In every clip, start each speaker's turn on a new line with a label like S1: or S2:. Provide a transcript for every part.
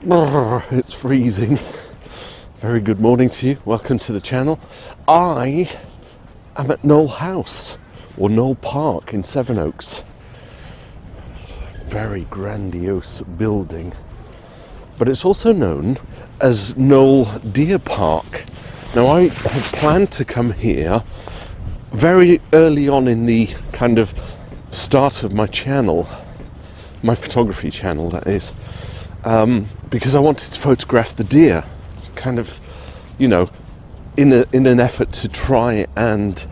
S1: It's freezing. Very good morning to you. Welcome to the channel. I am at Knole House, or Knole Park in Sevenoaks. It's a very grandiose building, but it's also known as Knole Deer Park. Now, I had planned to come here very early on in the kind of start of my channel, my photography channel, that is. Because I wanted to photograph the deer, kind of, you know, in an effort to try and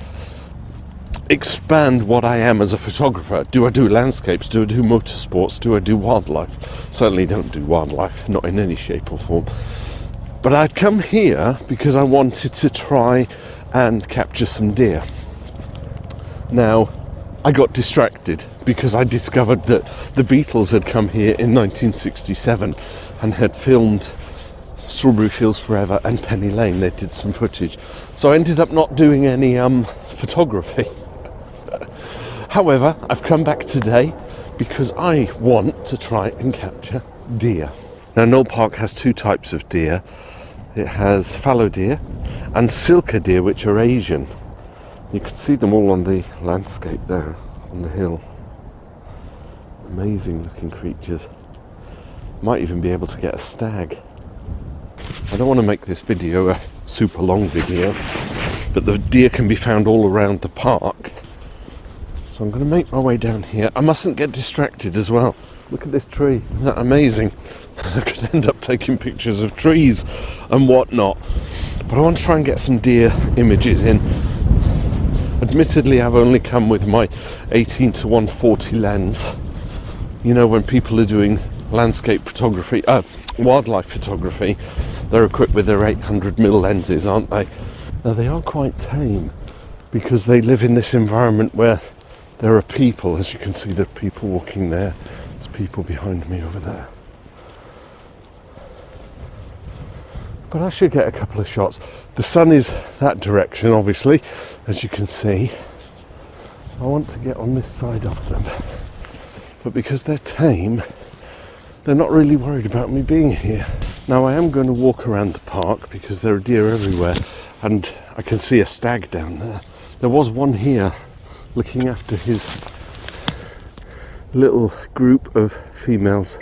S1: expand what I am as a photographer. Do I do landscapes? Do I do motorsports? Do I do wildlife? Certainly don't do wildlife, not in any shape or form. But I'd come here because I wanted to try and capture some deer. Now, I got distracted because I discovered that the Beatles had come here in 1967 and had filmed Strawberry Fields Forever and Penny Lane. They did some footage. So I ended up not doing any photography. However, I've come back today because I want to try and capture deer. Now, Knole Park has two types of deer. It has fallow deer and silker deer, which are Asian. You can see them all on the landscape there, on the hill. Amazing looking creatures. Might even be able to get a stag. I don't want to make this video a super long video, but the deer can be found all around the park. So I'm going to make my way down here. I mustn't get distracted as well. Look at this tree, isn't that amazing? I could end up taking pictures of trees and whatnot. But I want to try and get some deer images in. Admittedly, I've only come with my 18-140 lens. You know, when people are doing landscape photography, wildlife photography, they're equipped with their 800mm lenses, aren't they? Now, they are quite tame because they live in this environment where there are people. As you can see, there are people walking there. There's people behind me over there. But I should get a couple of shots. The sun is that direction, obviously, as you can see. So I want to get on this side of them. But because they're tame, they're not really worried about me being here. Now, I am going to walk around the park because there are deer everywhere, and I can see a stag down there. There was one here looking after his little group of females.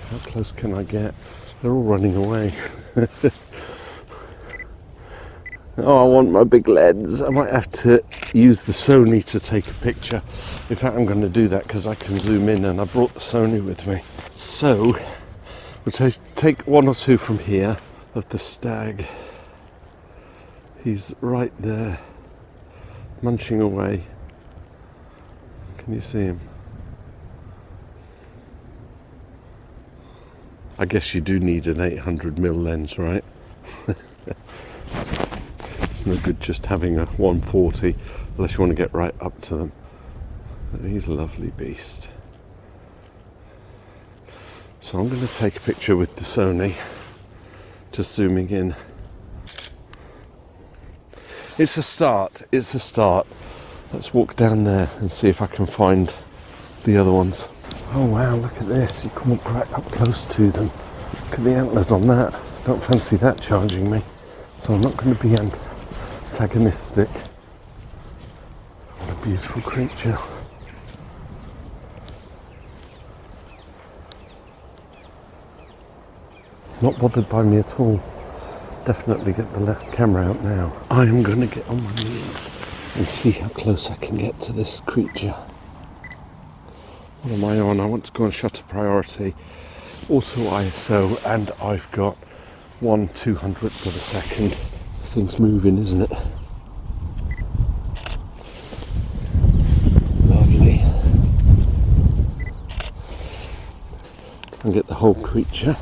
S1: How close can I get? They're all running away. Oh, I want my big lens. I might have to use the Sony to take a picture. In fact, I'm going to do that because I can zoom in, and I brought the Sony with me. So, we'll take one or two from here of the stag. He's right there, munching away. Can you see him? I guess you do need an 800mm lens, right? It's no good just having a 140 unless you want to get right up to them. But he's a lovely beast. So I'm going to take a picture with the Sony, just zooming in. It's a start, it's a start. Let's walk down there and see if I can find the other ones. Oh wow, look at this. You can walk right up close to them. Look at the antlers on that. Don't fancy that charging me. So I'm not going to be antagonistic. What a beautiful creature. Not bothered by me at all. Definitely get the left camera out now. I am going to get on my knees and see how close I can get to this creature. What am I on? I want to go on shutter priority, auto ISO, and I've got 1/200th of a second. The thing's moving, isn't it? Lovely. And get the whole creature.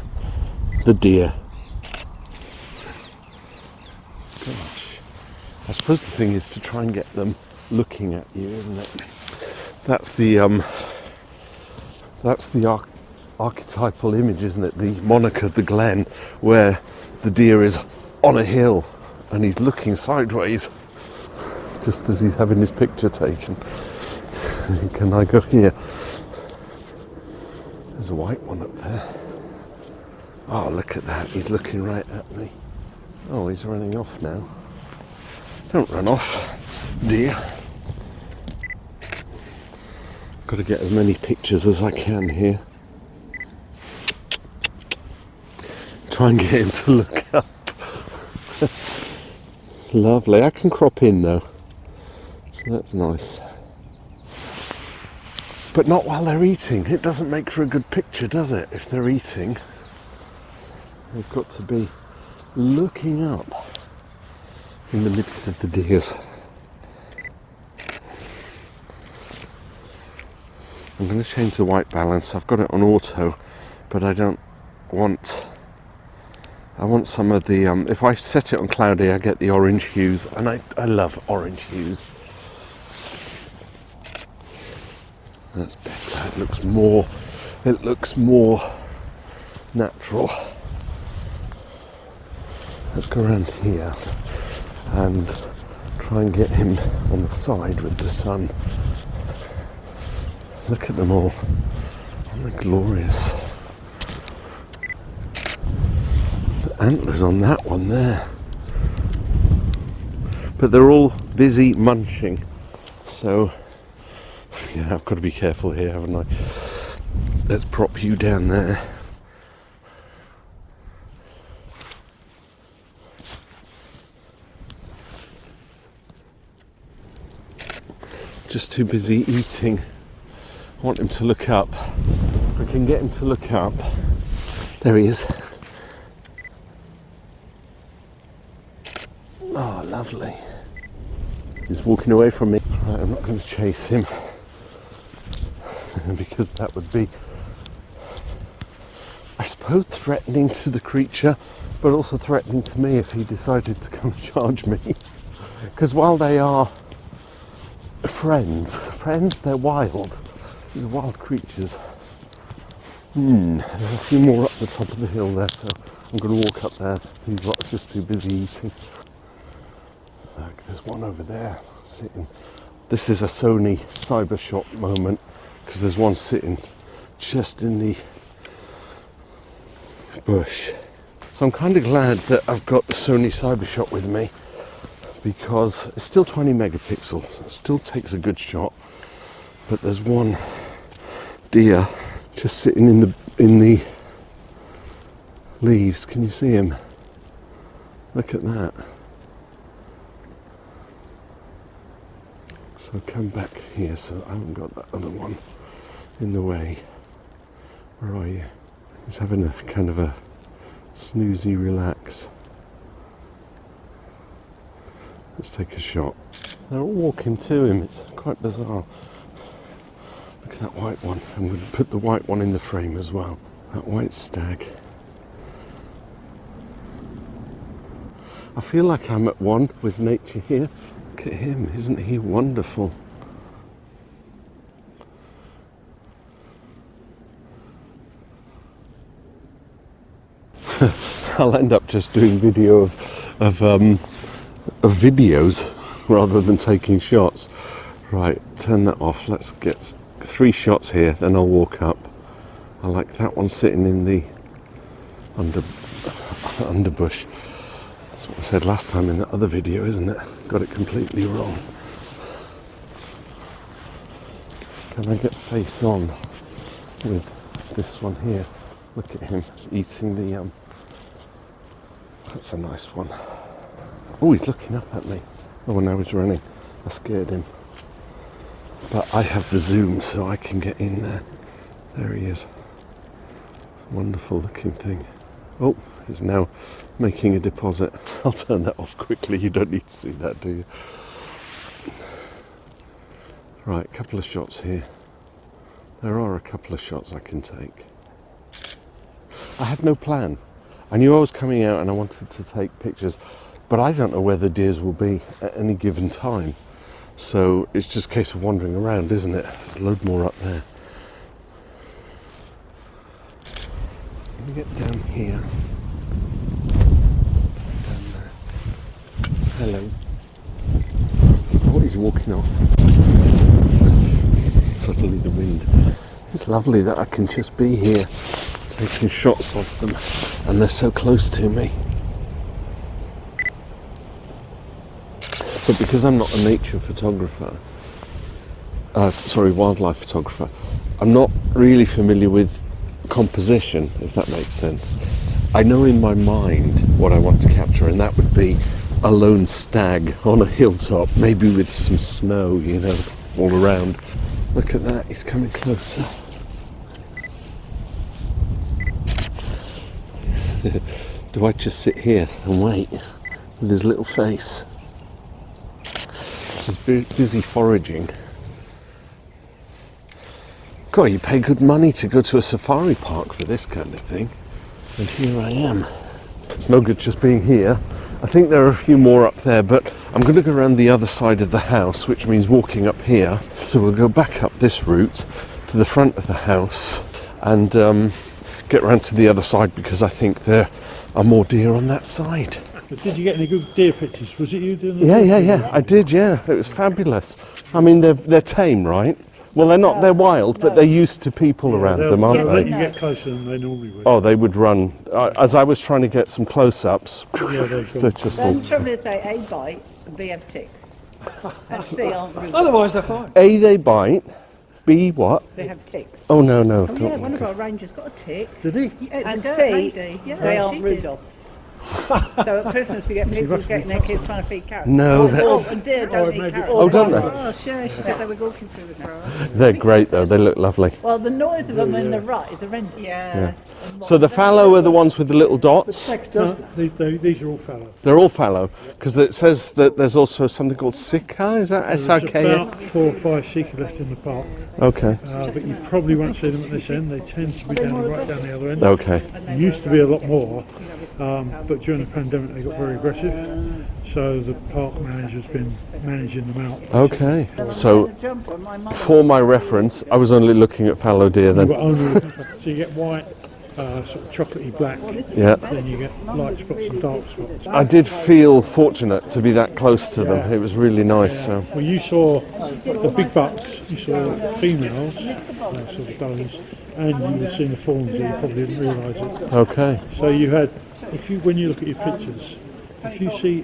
S1: The deer. Gosh. I suppose the thing is to try and get them looking at you, isn't it? That's the archetypal image, isn't it? The moniker, the glen, where the deer is on a hill and he's looking sideways just as he's having his picture taken. Can I go here? There's a white one up there. Oh, look at that. He's looking right at me. Oh, he's running off now. Don't run off, dear. Got to get as many pictures as I can here. Try and get him to look up. It's lovely. I can crop in though, so that's nice. But not while they're eating. It doesn't make for a good picture, does it? If they're eating, they've got to be looking up in the midst of the deers. I'm going to change the white balance. I've got it on auto, but I don't want... I want some of the... if I set it on cloudy, I get the orange hues, and I love orange hues. That's better. It looks more natural. Let's go around here and try and get him on the side with the sun. Look at them all. Aren't they glorious? The antlers on that one there. But they're all busy munching. So, yeah, I've got to be careful here, haven't I? Let's prop you down there. Just too busy eating. I want him to look up. If I can get him to look up. There he is. Oh, lovely. He's walking away from me. Right, I'm not going to chase him because that would be, I suppose, threatening to the creature, but also threatening to me if he decided to come charge me. Because while they are friends, they're wild. These are wild creatures. There's a few more up the top of the hill there, so I'm going to walk up there. These lot are just too busy eating. Look, there's one over there sitting. This is a Sony cyber shot moment, because there's one sitting just in the bush. So I'm kind of glad that I've got the Sony cyber shot with me, because it's still 20 megapixels. It still takes a good shot, but there's one deer just sitting in the leaves. Can you see him? Look at that. So come back here, so I haven't got that other one in the way. Where are you? He's having a kind of a snoozy relax. Let's take a shot. They're all walking to him. It's quite bizarre. Look at that white one. I'm going to put the white one in the frame as well. That white stag. I feel like I'm at one with nature here. Look at him. Isn't he wonderful? I'll end up just doing video of videos rather than taking shots. Right, turn that off. Let's get 3 shots here, then I'll walk up. I like that one sitting in the underbush. That's what I said last time in that other video, isn't it? Got it completely wrong. Can I get face on with this one here? Look at him eating the that's a nice one. Oh, he's looking up at me. Oh, now he's running. I scared him. But I have the zoom, so I can get in there. There he is. It's a wonderful looking thing. Oh, he's now making a deposit. I'll turn that off quickly. You don't need to see that, do you? Right, a couple of shots here. There are a couple of shots I can take. I had no plan. I knew I was coming out and I wanted to take pictures, but I don't know where the deers will be at any given time. So it's just a case of wandering around, isn't it? There's a load more up there. Let me get down here. Down there. Hello. Oh, he's walking off. Suddenly the wind. It's lovely that I can just be here taking shots of them, and they're so close to me. But because I'm not a nature photographer, wildlife photographer, I'm not really familiar with composition, if that makes sense. I know in my mind what I want to capture, and that would be a lone stag on a hilltop, maybe with some snow, you know, all around. Look at that, he's coming closer. Do I just sit here and wait with his little face? He's busy foraging. God, you pay good money to go to a safari park for this kind of thing. And here I am. It's no good just being here. I think there are a few more up there, but I'm going to go around the other side of the house, which means walking up here. So we'll go back up this route to the front of the house and get around to the other side, because I think there are more deer on that side.
S2: But did you get any good deer pictures? Was it you doing
S1: Yeah. I did, yeah. It was fabulous. I mean, they're tame, right? Well, they're not. They're wild, but they're used to people around them, aren't
S2: they?
S1: they?
S2: You get closer than they normally would.
S1: Oh, they would run. As I was trying to get some close-ups, they're just all...
S3: The trouble is they A, bite, and B, have ticks. And C, aren't rude.
S2: Otherwise they're fine.
S1: A, they bite. B, what?
S3: They have ticks.
S1: Oh, no.
S3: Oh, yeah, one of our rangers got a tick.
S2: Did he?
S3: Yeah, and C, they aren't Rudolph. So at Christmas we get people getting their kids trying to feed carrots.
S1: No, that's...
S3: And deer don't eat carrots.
S1: Oh, don't they?
S3: Oh, sure, she said they were walking through the grass.
S1: They're great, though. They look lovely.
S3: Well, the noise of them in the rut is horrendous. Yeah.
S1: So the fallow are the ones with the little dots?
S2: No, these are all fallow.
S1: They're all fallow, because it says that there's also something called sika. Is that S-I-K?
S2: There's about 4 or 5 sika left in the park.
S1: Okay.
S2: But you probably won't see them at this end. They tend to be right down the other end.
S1: Okay.
S2: There used to be a lot more, but during the pandemic they got very aggressive. So the park manager's been managing them out.
S1: Okay. So, for my reference, I was only looking at fallow deer then.
S2: So you get white, sort of chocolatey black.
S1: Yeah.
S2: Then you get light spots and dark spots.
S1: I did feel fortunate to be that close to them. It was really nice. So.
S2: Well, you saw the big bucks, you saw females, sort of does, and you were seeing the fawns, and you probably didn't realise it.
S1: Okay.
S2: So you had, when you look at your pictures, if you see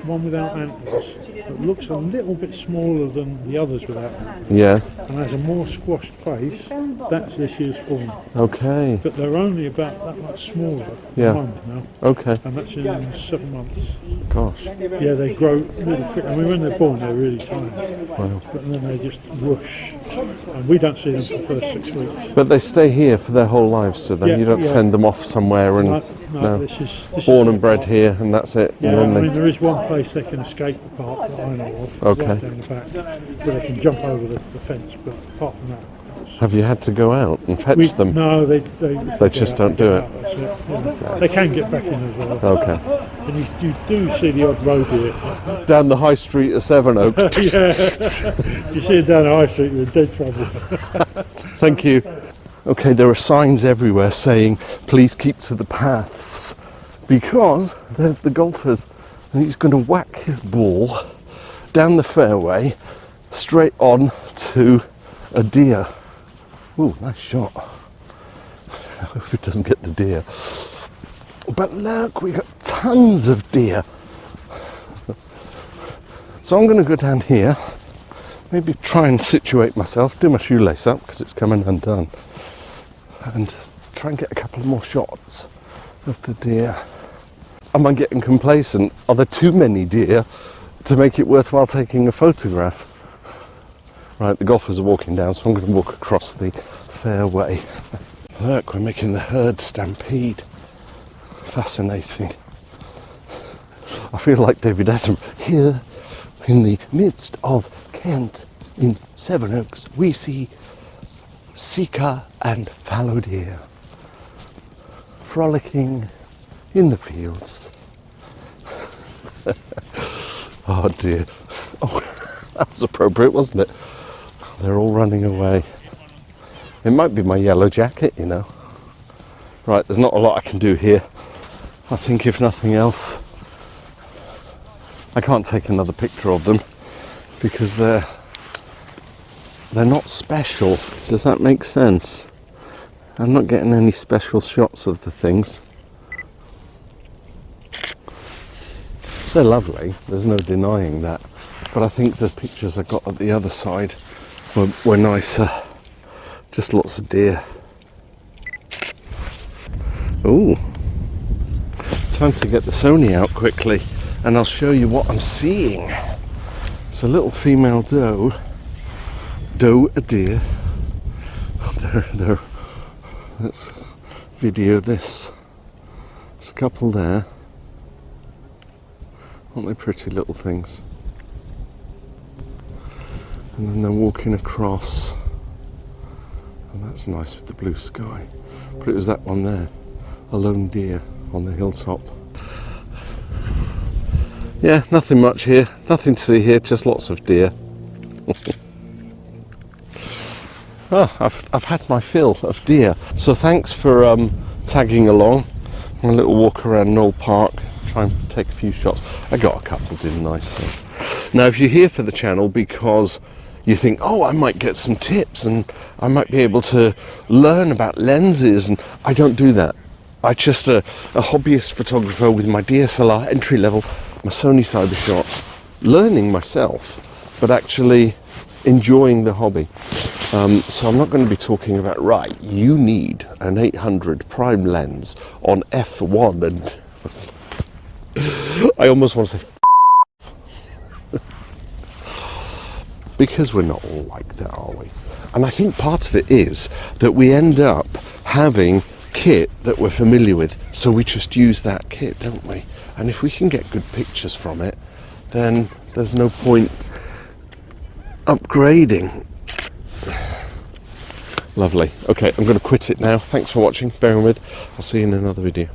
S2: one without antlers that looks a little bit smaller than the others without antlers,
S1: Yeah.
S2: and has a more squashed face, that's this year's fawn.
S1: Okay.
S2: But they're only about that much smaller
S1: Yeah.
S2: a month now,
S1: Okay.
S2: and that's in 7 months.
S1: Gosh.
S2: Yeah, they grow really quick. I mean, when they're born, they're really tiny,
S1: Wow.
S2: but then they just whoosh. And we don't see them for the first 6 weeks.
S1: But they stay here for their whole lives, do they?
S2: Yeah,
S1: You don't
S2: yeah.
S1: send them off somewhere and...
S2: No, this is
S1: Born
S2: their
S1: and bred
S2: park.
S1: here, and that's it.
S2: Yeah,
S1: And
S2: I
S1: then
S2: mean, there is one place they can escape the park that I know of,
S1: Okay.
S2: right down the back, where they can jump over the fence, but apart from that...
S1: have you had to go out and fetch them?
S2: No, they
S1: just don't do it.
S2: That's it, yeah. They can get back in as well.
S1: Okay.
S2: And you do see the odd roe deer.
S1: Down the high street of Sevenoaks.
S2: Yeah. You see it down the high street, you're in dead trouble.
S1: Thank you. Okay, there are signs everywhere saying, please keep to the paths, because there's the golfers, and he's going to whack his ball down the fairway, straight on to a deer. Ooh, nice shot. I hope it doesn't get the deer. But look, we got tons of deer. So I'm going to go down here, maybe try and situate myself, do my shoelace up because it's coming undone, and try and get a couple of more shots of the deer. Am I getting complacent? Are there too many deer to make it worthwhile taking a photograph? Right, the golfers are walking down, so I'm going to walk across the fairway. Look, we're making the herd stampede. Fascinating. I feel like David Attenborough. Here in the midst of Kent, in Sevenoaks, we see sika and fallow deer frolicking in the fields. Oh dear. Oh, that was appropriate, wasn't it? They're all running away. It might be my yellow jacket, you know. Right, there's not a lot I can do here. I think if nothing else, I can't take another picture of them because they're not special. Does that make sense? I'm not getting any special shots of the things. They're lovely, there's no denying that, but I think the pictures I got at the other side were nicer. Just lots of deer. Ooh, time to get the Sony out quickly and I'll show you what I'm seeing. It's a little female doe, a deer. There. Let's video this. There's a couple there. Aren't they pretty little things? And then they're walking across. And that's nice with the blue sky. But it was that one there, a lone deer on the hilltop. Yeah, nothing much here. Nothing to see here, just lots of deer. I've had my fill of deer. So thanks for tagging along. A little walk around Knole Park. Try and take a few shots. I got a couple, didn't I? So. Now, if you're here for the channel because you think, oh, I might get some tips and I might be able to learn about lenses, and I don't do that. I'm just a hobbyist photographer with my DSLR entry level, my Sony Cybershot, learning myself, but actually enjoying the hobby. So I'm not going to be talking about, right, you need an 800 prime lens on f1 and I almost want to say because we're not all like that, are we? And I think part of it is that we end up having kit that we're familiar with, so we just use that kit, don't we? And if we can get good pictures from it, then there's no point upgrading. Lovely. Okay, I'm going to quit it now. Thanks for watching, bearing with. I'll see you in another video.